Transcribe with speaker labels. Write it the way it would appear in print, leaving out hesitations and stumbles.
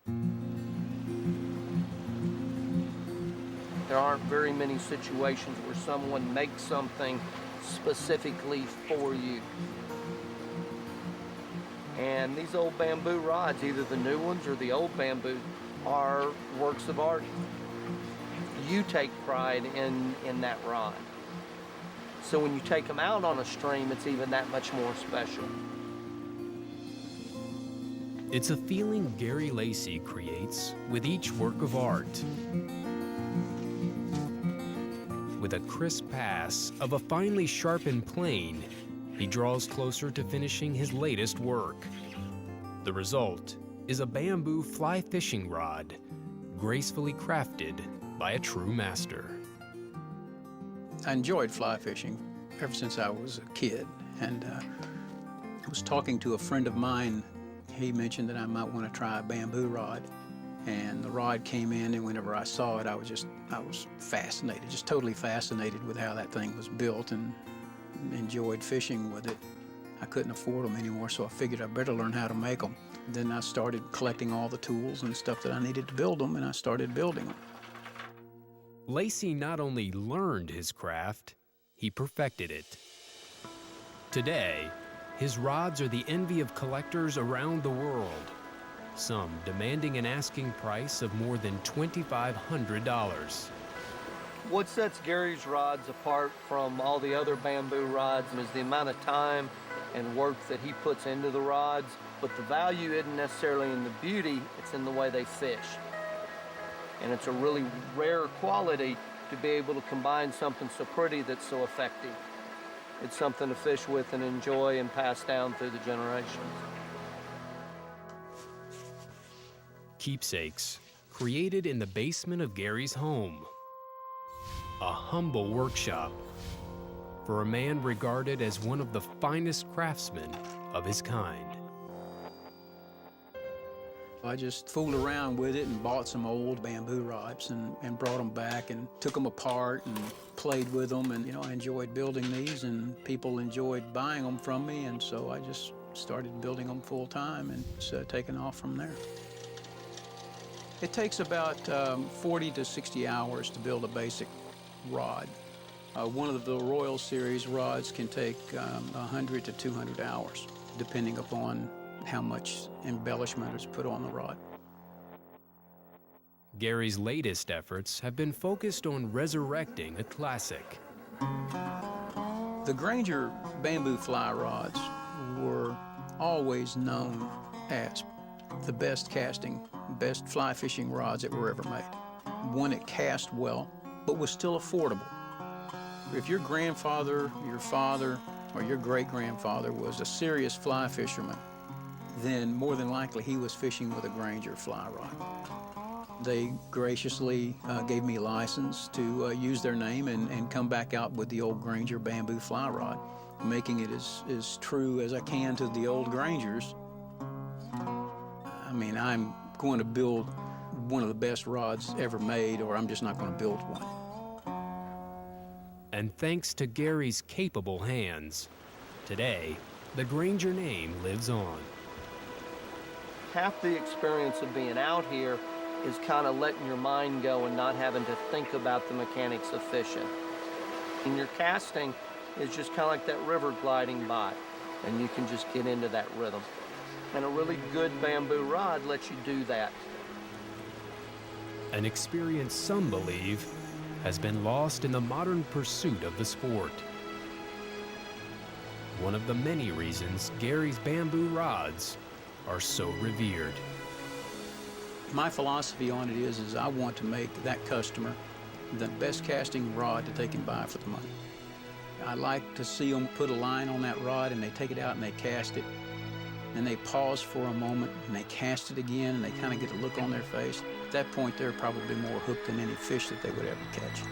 Speaker 1: There aren't very many situations where someone makes something specifically for you. And these old bamboo rods, either the new ones or the old bamboo, are works of art. You take pride in that rod. So when you take them out on a stream, it's even that much more special.
Speaker 2: It's a feeling Gary Lacey creates with each work of art. With a crisp pass of a finely sharpened plane, he draws closer to finishing his latest work. The result is a bamboo fly fishing rod, gracefully crafted by a true master.
Speaker 3: I enjoyed fly fishing ever since I was a kid, and I was talking to a friend of mine. He mentioned that I might want to try a bamboo rod, and the rod came in, and whenever I saw it, I was fascinated, just totally fascinated with how that thing was built, and enjoyed fishing with it. I couldn't afford them anymore, so I figured I better learn how to make them. Then I started collecting all the tools and stuff that I needed to build them, and I started building them.
Speaker 2: Lacey not only learned his craft, he perfected it. Today, his rods are the envy of collectors around the world, some demanding an asking price of more than $2,500.
Speaker 1: What sets Gary's rods apart from all the other bamboo rods is the amount of time and work that he puts into the rods, but the value isn't necessarily in the beauty, it's in the way they fish. And it's a really rare quality to be able to combine something so pretty that's so effective. It's something to fish with and enjoy and pass down through the generations.
Speaker 2: Keepsakes, created in the basement of Gary's home. A humble workshop for a man regarded as one of the finest craftsmen of his kind.
Speaker 3: I just fooled around with it and bought some old bamboo rods and brought them back and took them apart and played with them. And, I enjoyed building these, and people enjoyed buying them from me. And so I just started building them full time, and it's taken off from there. It takes about 40 to 60 hours to build a basic rod. One of the Royal Series rods can take 100 to 200 hours, depending upon how much embellishment is put on the rod.
Speaker 2: Gary's latest efforts have been focused on resurrecting a classic.
Speaker 3: The Granger bamboo fly rods were always known as the best casting, best fly fishing rods that were ever made. One that cast well, but was still affordable. If your grandfather, your father, or your great-grandfather was a serious fly fisherman, then more than likely he was fishing with a Granger fly rod. They graciously gave me a license to use their name and come back out with the old Granger bamboo fly rod, making it as true as I can to the old Grangers. I mean, I'm going to build one of the best rods ever made, or I'm just not going to build one.
Speaker 2: And thanks to Gary's capable hands, today, the Granger name lives on.
Speaker 1: Half the experience of being out here is kind of letting your mind go and not having to think about the mechanics of fishing. And your casting is just kind of like that river gliding by, and you can just get into that rhythm. And a really good bamboo rod lets you do that.
Speaker 2: An experience some believe has been lost in the modern pursuit of the sport. One of the many reasons Gary's bamboo rods are so revered.
Speaker 3: My philosophy on it is I want to make that customer the best casting rod that they can buy for the money. I like to see them put a line on that rod and they take it out and they cast it. And they pause for a moment and they cast it again and they kind of get a look on their face. At that point, they're probably more hooked than any fish that they would ever catch.